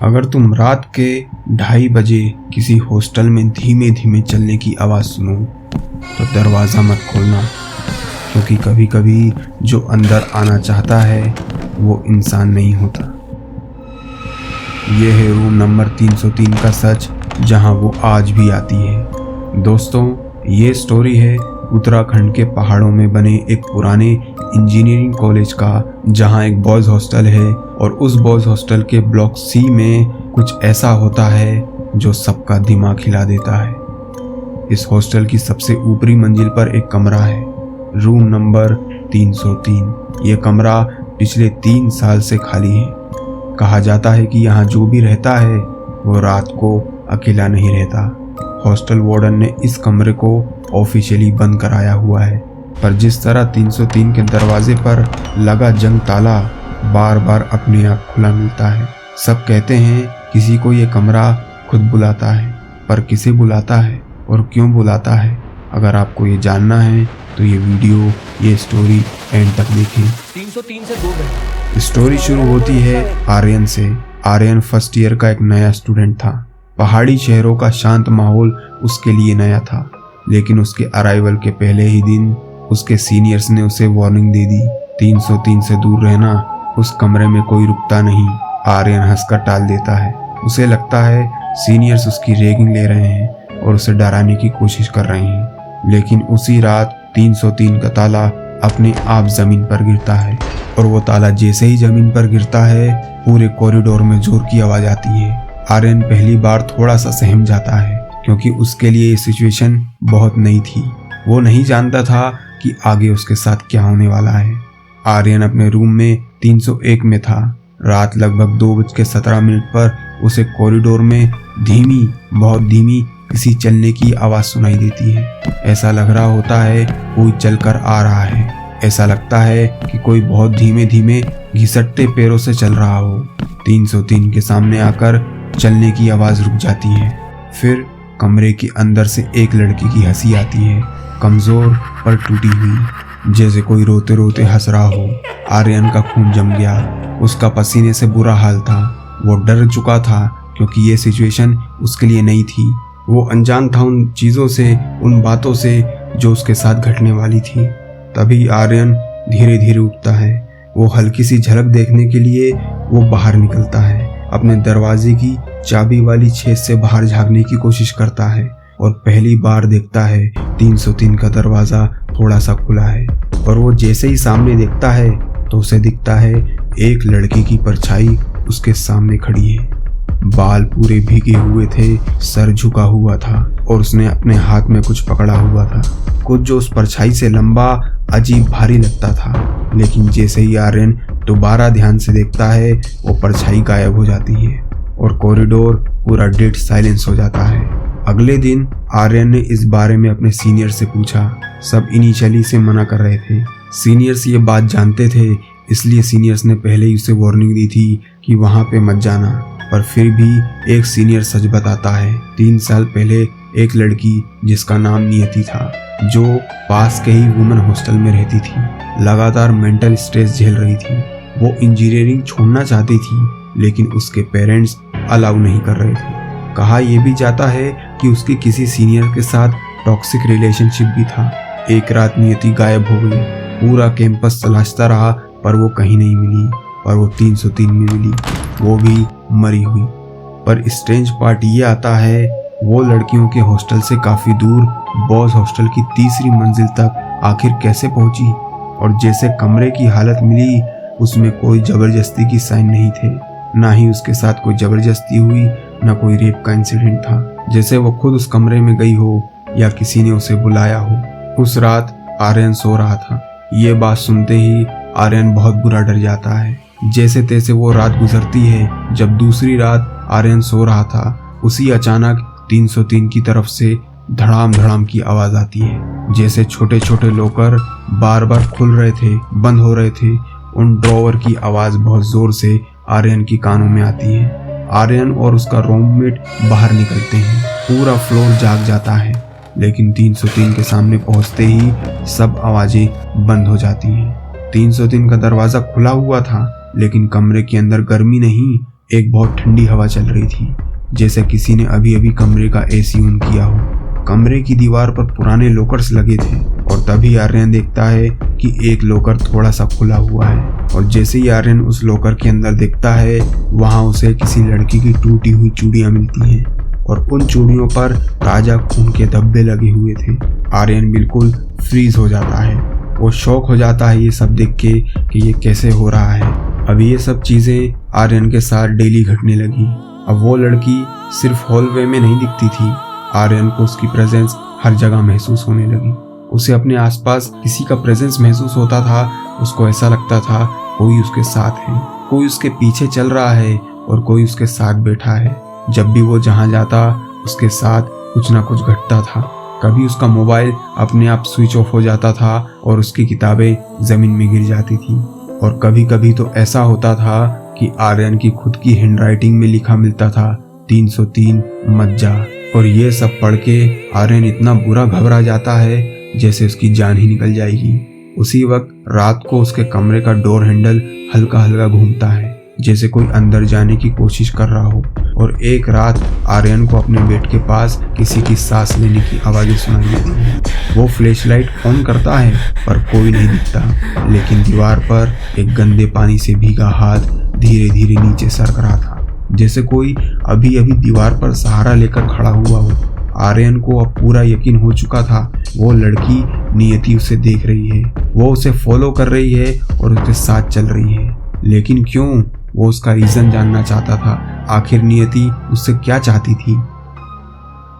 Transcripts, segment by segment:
अगर तुम रात के 2:30 बजे किसी हॉस्टल में धीमे धीमे चलने की आवाज़ सुनो तो दरवाज़ा मत खोलना, क्योंकि कभी कभी जो अंदर आना चाहता है वो इंसान नहीं होता। ये है रूम नंबर 303 का सच, जहां वो आज भी आती है। दोस्तों, ये स्टोरी है उत्तराखंड के पहाड़ों में बने एक पुराने इंजीनियरिंग कॉलेज का, जहां एक बॉयज़ हॉस्टल है और उस बॉयज़ हॉस्टल के ब्लॉक सी में कुछ ऐसा होता है जो सबका दिमाग हिला देता है। इस हॉस्टल की सबसे ऊपरी मंजिल पर एक कमरा है, रूम नंबर 303। ये कमरा पिछले 3 साल से खाली है। कहा जाता है कि यहाँ जो भी रहता है वो रात को अकेला नहीं रहता। हॉस्टल वार्डन ने इस कमरे को ऑफिशियली बंद कराया हुआ है, पर जिस तरह 303 के दरवाजे पर लगा जंग ताला बार बार अपने आप खुला मिलता है। सब कहते हैं किसी को ये कमरा खुद बुलाता है, पर किसे बुलाता है और क्यों बुलाता है? अगर आपको ये जानना है तो ये वीडियो, ये स्टोरी एंड तक देखें। 303 से दूर रहे। स्टोरी शुरू होती है आर्यन से। आर्यन फर्स्ट ईयर का एक नया स्टूडेंट था। पहाड़ी शहरों का शांत माहौल उसके लिए नया था, लेकिन उसके अराइवल के पहले ही दिन उसके सीनियर्स ने उसे वार्निंग दे दी। 303 से दूर रहना, उस कमरे में कोई रुकता नहीं। आर्यन हंसकर टाल देता है। उसे लगता है सीनियर्स उसकी रैगिंग ले रहे हैं और उसे डराने की कोशिश कर रहे हैं। लेकिन उसी रात 303 का ताला अपने आप जमीन पर गिरता है, और वो ताला जैसे ही जमीन पर गिरता है पूरे कॉरिडोर में जोर की आवाज आती है। आर्यन पहली बार थोड़ा सा सहम जाता है, क्योंकि उसके लिए ये सिचुएशन बहुत नई थी। वो नहीं जानता था कि आगे उसके साथ क्या होने वाला है। आर्यन अपने रूम में 301 में था। रात लगभग 2:17 पर उसे कॉरिडोर में धीमी, बहुत धीमी किसी चलने की आवाज सुनाई देती है। ऐसा लग रहा होता है कोई चलकर आ रहा है। ऐसा लगता है कि कोई बहुत धीमे धीमे घिसटते पैरों से चल रहा हो। 303 के सामने आकर चलने की आवाज रुक जाती है। फिर कमरे के अंदर से एक लड़की की हंसी आती है, कमजोर पर टूटी हुई, जैसे कोई रोते रोते हंस रहा हो। आर्यन का खून जम गया। उसका पसीने से बुरा हाल था। वो डर चुका था, क्योंकि ये सिचुएशन उसके लिए नई थी। वो अनजान था उन चीज़ों से, उन बातों से जो उसके साथ घटने वाली थी। तभी आर्यन धीरे धीरे उठता है। वो हल्की सी झलक देखने के लिए वो बाहर निकलता है। अपने दरवाजे की चाबी वाली छेद से बाहर झांकने की कोशिश करता है, और पहली बार देखता है 303 का दरवाज़ा थोड़ा सा खुला है। और वो जैसे ही सामने देखता है तो उसे दिखता है एक लड़की की परछाई उसके सामने खड़ी है। बाल पूरे भीगे हुए थे, सर झुका हुआ था, और उसने अपने हाथ में कुछ पकड़ा हुआ था, कुछ जो उस परछाई से लंबा, अजीब भारी लगता था। लेकिन जैसे ही आर्यन दोबारा ध्यान से देखता है वो परछाई गायब हो जाती है और कॉरिडोर पूरा डेड साइलेंस हो जाता है। अगले दिन आर्यन ने इस बारे में अपने सीनियर से पूछा। सब इनिशियली से मना कर रहे थे। सीनियर्स ये बात जानते थे, इसलिए सीनियर्स ने पहले ही उसे वार्निंग दी थी कि वहाँ पे मत जाना। पर फिर भी एक सीनियर सच बताता है। 3 साल पहले एक लड़की, जिसका नाम नियति था, जो पास के ही वुमेन हॉस्टल में रहती थी, लगातार मेंटल स्ट्रेस झेल रही थी। वो इंजीनियरिंग छोड़ना चाहती थी, लेकिन उसके पेरेंट्स अलाउ नहीं कर रहे थे। कहा यह भी जाता है कि उसके किसी सीनियर के साथ टॉक्सिक रिलेशनशिप भी था। एक रात नियति गायब हो गई। पूरा कैंपस तलाशता रहा, पर वो कहीं नहीं मिली, और वो 303 में मिली, वो भी मरी हुई। पर स्ट्रेंज पार्ट ये आता है, वो लड़कियों के हॉस्टल से काफ़ी दूर बॉयज हॉस्टल की 3री मंजिल तक आखिर कैसे पहुंची? और जैसे कमरे की हालत मिली, उसमें कोई ज़बरदस्ती की साइन नहीं थे, ना ही उसके साथ कोई ज़बरदस्ती हुई, ना कोई रेप का इंसिडेंट था। जैसे वो खुद उस कमरे में गई हो या किसी ने उसे बुलाया हो। उस रात आर्यन सो रहा था। ये बात सुनते ही आर्यन बहुत बुरा डर जाता है। जैसे तैसे वो रात गुजरती है। जब दूसरी रात आर्यन सो रहा था, उसी अचानक 303 की तरफ से धड़ाम धड़ाम की आवाज आती है। जैसे छोटे छोटे लॉकर बार बार खुल रहे थे, बंद हो रहे थे। उन ड्रॉवर की आवाज बहुत जोर से आर्यन की कानों में आती है। आर्यन और उसका रूममेट बाहर निकलते हैं। पूरा फ्लोर जाग जाता है, लेकिन 303 के सामने पहुंचते ही सब आवाजें बंद हो जाती हैं। 303 का दरवाजा खुला हुआ था, लेकिन कमरे के अंदर गर्मी नहीं, एक बहुत ठंडी हवा चल रही थी, जैसे किसी ने अभी अभी कमरे का एसी ऑन किया हो। कमरे की दीवार पर पुराने लॉकर्स लगे थे और तभी आर्यन देखता है कि एक लॉकर थोड़ा सा खुला हुआ है। और जैसे ही आर्यन उस लॉकर के अंदर देखता है, वहां उसे किसी लड़की की टूटी हुई चूड़ियां मिलती हैं और उन चूड़ियों पर ताजा खून के धब्बे लगे हुए थे। आर्यन बिल्कुल फ्रीज हो जाता है। वो शॉक हो जाता है ये सब देख के कि ये कैसे हो रहा है। अब ये सब चीजें आर्यन के साथ डेली घटने लगी। अब वो लड़की सिर्फ हॉलवे में नहीं दिखती थी, आर्यन को उसकी प्रेजेंस हर जगह महसूस होने लगी। उसे अपने आसपास किसी का प्रेजेंस महसूस होता था। उसको ऐसा लगता था कोई उसके साथ है, कोई उसके पीछे चल रहा है और कोई उसके साथ बैठा है। जब भी वो जहां जाता उसके साथ कुछ ना कुछ घटता था। कभी उसका मोबाइल अपने आप स्विच ऑफ हो जाता था और उसकी किताबें जमीन में गिर जाती थी। और कभी कभी तो ऐसा होता था कि आर्यन की खुद की हैंडराइटिंग में लिखा मिलता था 303 मत जा। और ये सब पढ़ के आर्यन इतना बुरा घबरा जाता है जैसे उसकी जान ही निकल जाएगी। उसी वक्त रात को उसके कमरे का डोर हैंडल हल्का हल्का घूमता है, जैसे कोई अंदर जाने की कोशिश कर रहा हो। और एक रात आर्यन को अपने बेड के पास किसी की सांस लेने की आवाज़ें सुनाई देती हैं। वो फ्लैशलाइट ऑन करता है पर कोई नहीं दिखता, लेकिन दीवार पर एक गंदे पानी से भीगा हाथ धीरे धीरे नीचे सरक रहा था, जैसे कोई अभी अभी दीवार पर सहारा लेकर खड़ा हुआ हो। आर्यन को अब पूरा यकीन हो चुका था वो लड़की नियति उसे देख रही है, वो उसे फॉलो कर रही है और उसके साथ चल रही है। लेकिन क्यों? वो उसका रीजन जानना चाहता था। आखिर नियति उससे क्या चाहती थी?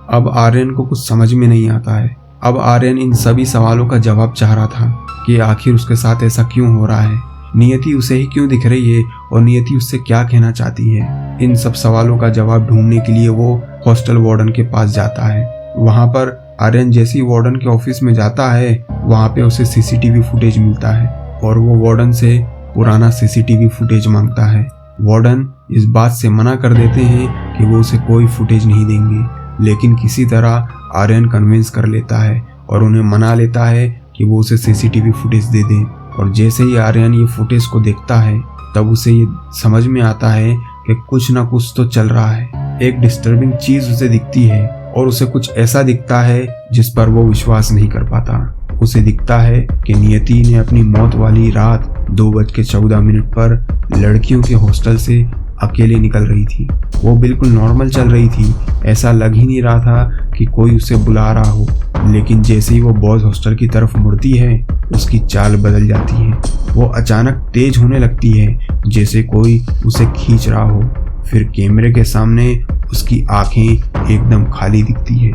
अब आर्यन को कुछ समझ में नहीं आता है। अब आर्यन इन सभी सवालों का जवाब चाह रहा था कि आखिर उसके साथ ऐसा क्यों हो रहा है, नियति उसे ही क्यों दिख रही है और नियति उससे क्या कहना चाहती है। इन सब सवालों का जवाब ढूंढने के लिए वो हॉस्टल वार्डन के पास जाता है। वहां पर आर्यन जैसे ही वार्डन के ऑफिस में जाता है, वहां पे उसे सीसीटीवी फुटेज मिलता है और वो वार्डन से पुराना सीसीटीवी फुटेज मांगता है। वार्डन इस बात से मना कर देते हैं कि वो उसे कोई फुटेज नहीं देंगे, लेकिन किसी तरह आर्यन कन्विंस कर लेता है और उन्हें मना लेता है कि वो उसे सीसीटीवी फुटेज दे दें। और जैसे ही आर्यन ये फुटेज को देखता है, तब उसे ये समझ में आता है कि कुछ ना कुछ तो चल रहा है। एक डिस्टर्बिंग चीज उसे दिखती है और उसे कुछ ऐसा दिखता है जिस पर वो विश्वास नहीं कर पाता। उसे दिखता है कि नियति ने अपनी मौत वाली रात 2:14 पर लड़कियों के हॉस्टल से अकेले निकल रही थी। वो बिल्कुल नॉर्मल चल रही थी, ऐसा लग ही नहीं रहा था कि कोई उसे बुला रहा हो। लेकिन जैसे ही वो बॉयज हॉस्टल की तरफ मुड़ती है, उसकी चाल बदल जाती है। वो अचानक तेज होने लगती है, जैसे कोई उसे खींच रहा हो। फिर कैमरे के सामने उसकी आंखें एकदम खाली दिखती है,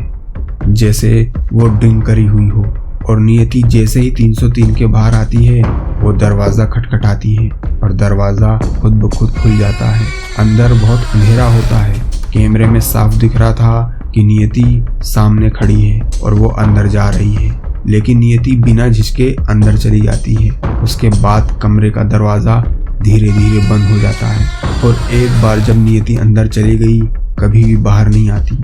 जैसे वो ड्रिंक करी हुई हो। और नियति जैसे ही 303 के बाहर आती है, वो दरवाज़ा खटखटाती है और दरवाज़ा खुद ब खुद खुल जाता है। अंदर बहुत अंधेरा होता है। कैमरे में साफ दिख रहा था कि नियति सामने खड़ी है और वो अंदर जा रही है, लेकिन नियति बिना झिझके अंदर चली जाती है। उसके बाद कमरे का दरवाज़ा धीरे धीरे बंद हो जाता है और एक बार जब नियति अंदर चली गई, कभी भी बाहर नहीं आती।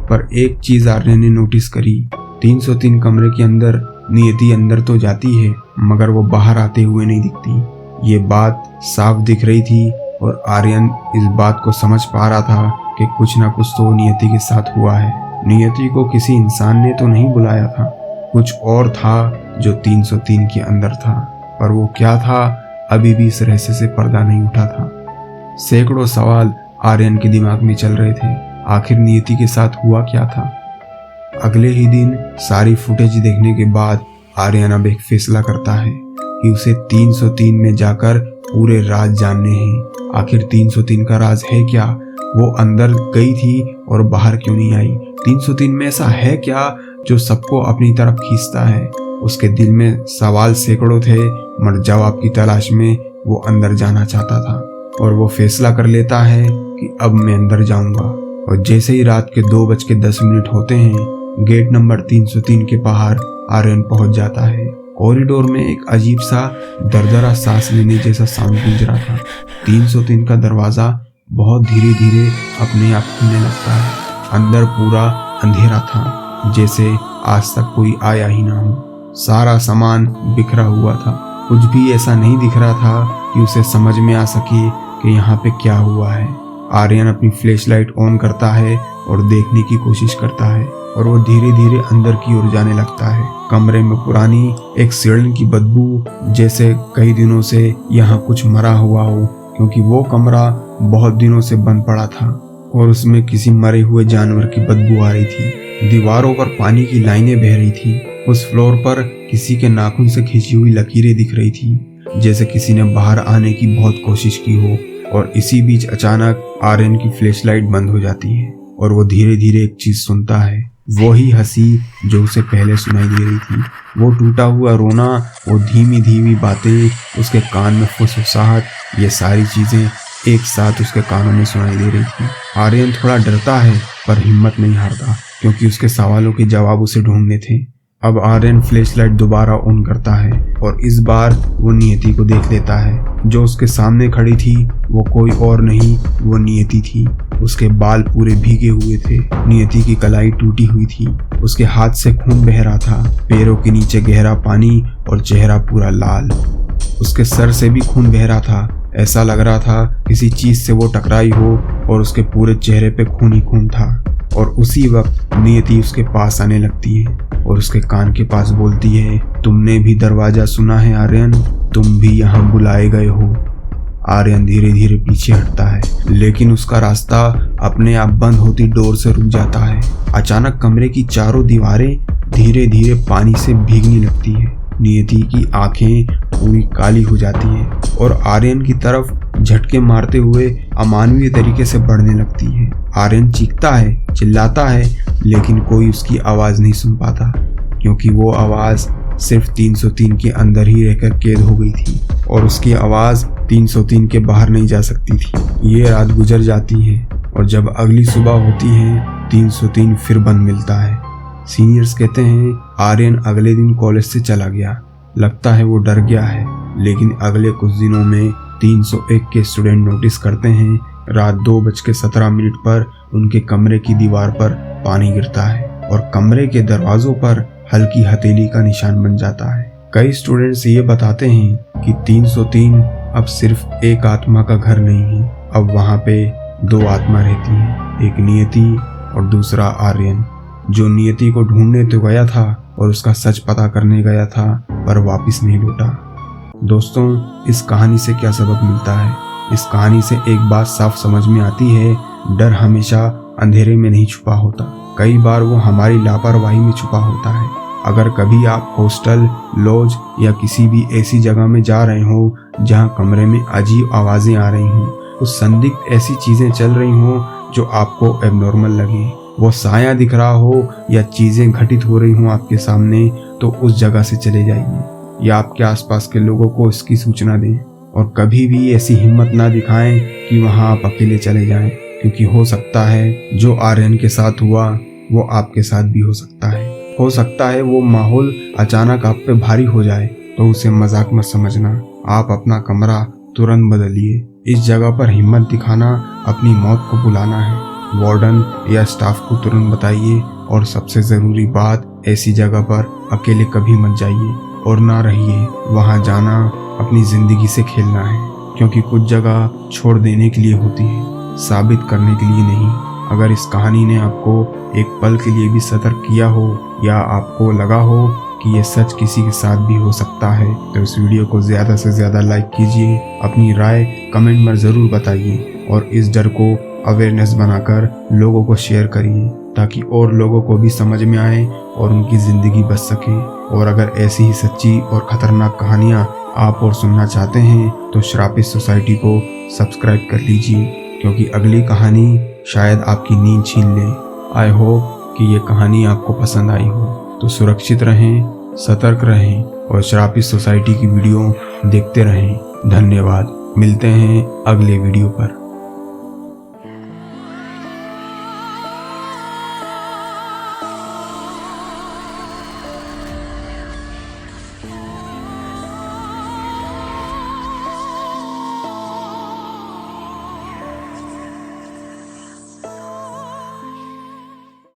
पर एक चीज़ आर्यन ने नोटिस करी, 303 कमरे के अंदर नियति अंदर तो जाती है, मगर वो बाहर आते हुए नहीं दिखती। ये बात साफ दिख रही थी और आर्यन इस बात को समझ पा रहा था कि कुछ ना कुछ तो नियति के साथ हुआ है। नियति को किसी इंसान ने तो नहीं बुलाया था, कुछ और था जो 303 के अंदर था। पर वो क्या था, अभी भी इस रहस्य से पर्दा नहीं उठा था। सैकड़ों सवाल आर्यन के दिमाग में चल रहे थे। आखिर नियति के साथ हुआ क्या था? अगले ही दिन सारी फुटेज देखने के बाद आर्यन अब एक फैसला करता है कि उसे 303 में जाकर पूरे राज जानने हैं। आखिर 303 का राज है क्या? वो अंदर गई थी और बाहर क्यों नहीं आई? 303 में ऐसा है क्या जो सबको अपनी तरफ खींचता है? उसके दिल में सवाल सैकड़ों थे, मगर जवाब की तलाश में वो अंदर जाना चाहता था। और वो फैसला कर लेता है कि अब मैं अंदर जाऊंगा। और जैसे ही रात के 2:10 होते हैं, गेट नंबर 303 के बाहर आर्यन पहुंच जाता है। कॉरिडोर में एक अजीब सा दरदरा सांस लेने जैसा साउंड गूंज रहा था। 303 का दरवाजा बहुत धीरे धीरे अपने आप खुलने लगता है। अंदर पूरा अंधेरा था, जैसे आज तक कोई आया ही ना हो। सारा सामान बिखरा हुआ था। कुछ भी ऐसा नहीं दिख रहा था कि उसे समझ में आ सके कि यहाँ पे क्या हुआ है। आर्यन अपनी फ्लैशलाइट ऑन करता है और देखने की कोशिश करता है और वो धीरे धीरे अंदर की ओर जाने लगता है। कमरे में पुरानी एक सड़न की बदबू, जैसे कई दिनों से यहाँ कुछ मरा हुआ हो, क्योंकि वो कमरा बहुत दिनों से बंद पड़ा था और उसमें किसी मरे हुए जानवर की बदबू आ रही थी। दीवारों पर पानी की लाइनें बह रही थी। उस फ्लोर पर किसी के नाखून से खींची हुई लकीरें दिख रही थी, जैसे किसी ने बाहर आने की बहुत कोशिश की हो। और इसी बीच अचानक आर्यन की फ्लैशलाइट बंद हो जाती है और वो धीरे धीरे एक चीज सुनता है, वही हंसी जो उसे पहले सुनाई दे रही थी। वो टूटा हुआ रोना, वो धीमी धीमी बातें, उसके कान में फुसफुसाहट, ये सारी चीजें एक साथ उसके कानों में सुनाई दे रही थी। आर्यन थोड़ा डरता है पर हिम्मत नहीं हारता, क्योंकि उसके सवालों के जवाब उसे ढूंढने थे। अब आर्यन फ्लैशलाइट दोबारा ऑन करता है और इस बार वो नियति को देख लेता है। जो उसके सामने खड़ी थी वो कोई और नहीं, वो नियति थी। उसके बाल पूरे भीगे हुए थे, नियति की कलाई टूटी हुई थी, उसके हाथ से खून बह रहा था, पैरों के नीचे गहरा पानी और चेहरा पूरा लाल। उसके सर से भी खून बह रहा था, ऐसा लग रहा था किसी चीज से वो टकराई हो और उसके पूरे चेहरे पे खून ही खून था। और उसी वक्त नियति उसके पास आने लगती है और उसके कान के पास बोलती है, तुमने भी दरवाजा सुना है आर्यन, तुम भी यहाँ बुलाए गए हो। आर्यन धीरे धीरे पीछे हटता है, लेकिन उसका रास्ता अपने आप बंद होती डोर से रुक जाता है। अचानक कमरे की चारों दीवारें धीरे धीरे पानी से भीगने लगती है। नियति की आंखें पूरी काली हो जाती हैं और आर्यन की तरफ झटके मारते हुए अमानवीय तरीके से बढ़ने लगती है। आर्यन चीखता है, चिल्लाता है, लेकिन कोई उसकी आवाज नहीं सुन पाता, क्योंकि वो आवाज सिर्फ 303 के अंदर ही रहकर कैद हो गई थी और उसकी आवाज 303 के बाहर नहीं जा सकती थी। ये रात गुजर जाती है और जब अगली सुबह होती है 303 फिर बंद मिलता है। सीनियर्स कहते हैं आर्यन अगले दिन कॉलेज से चला गया। लगता है वो डर गया है, लेकिन अगले कुछ दिनों में 301 के स्टूडेंट नोटिस करते हैं रात 2:17 पर उनके कमरे की दीवार पर पानी गिरता है और कमरे के दरवाजों पर हल्की हथेली का निशान बन जाता है। कई स्टूडेंट्स ये बताते हैं कि 303 अब सिर्फ एक आत्मा का घर नहीं है, अब वहाँ पे 2 आत्मा रहती हैं, एक नियति और दूसरा आर्यन, जो नियति को ढूंढने तो गया था और उसका सच पता करने गया था, पर वापस नहीं लौटा। दोस्तों, इस कहानी से क्या सबक मिलता है? इस कहानी से एक बात साफ समझ में आती है, डर हमेशा अंधेरे में नहीं छुपा होता, कई बार वो हमारी लापरवाही में छुपा होता है। अगर कभी आप हॉस्टल, लॉज या किसी भी ऐसी जगह में जा रहे हो जहां कमरे में अजीब आवाजें आ रही हों, कुछ संदिग्ध ऐसी चीजें चल रही हों जो आपको एबनॉर्मल लगे, वो साया दिख रहा हो या चीजें घटित हो रही हों आपके सामने, तो उस जगह से चले जाइए या आपके आसपास के लोगों को इसकी सूचना दें। और कभी भी ऐसी हिम्मत ना दिखाएं कि वहां आप अकेले चले जाएं, क्योंकि हो सकता है जो आर्यन के साथ हुआ वो आपके साथ भी हो सकता है। हो सकता है वो माहौल अचानक आप पे भारी हो जाए, तो उसे मजाक मत समझना, आप अपना कमरा तुरंत बदलिए। इस जगह पर हिम्मत दिखाना अपनी मौत को बुलाना है। वार्डन या स्टाफ को तुरंत बताइए और सबसे ज़रूरी बात, ऐसी जगह पर अकेले कभी मत जाइए और ना रहिए। वहाँ जाना अपनी ज़िंदगी से खेलना है, क्योंकि कुछ जगह छोड़ देने के लिए होती है, साबित करने के लिए नहीं। अगर इस कहानी ने आपको एक पल के लिए भी सतर्क किया हो या आपको लगा हो कि ये सच किसी के साथ भी हो सकता है, तो इस वीडियो को ज़्यादा से ज़्यादा लाइक कीजिए, अपनी राय कमेंट में ज़रूर बताइए और इस डर को अवेयरनेस बनाकर लोगों को शेयर करिए, ताकि और लोगों को भी समझ में आए और उनकी ज़िंदगी बच सके। और अगर ऐसी ही सच्ची और ख़तरनाक कहानियाँ आप और सुनना चाहते हैं तो श्रापित सोसाइटी को सब्सक्राइब कर लीजिए, क्योंकि अगली कहानी शायद आपकी नींद छीन ले। आई होप कि ये कहानी आपको पसंद आई हो। तो सुरक्षित रहें, सतर्क रहें और श्रापित सोसाइटी की वीडियो देखते रहें। धन्यवाद। मिलते हैं अगले वीडियो पर।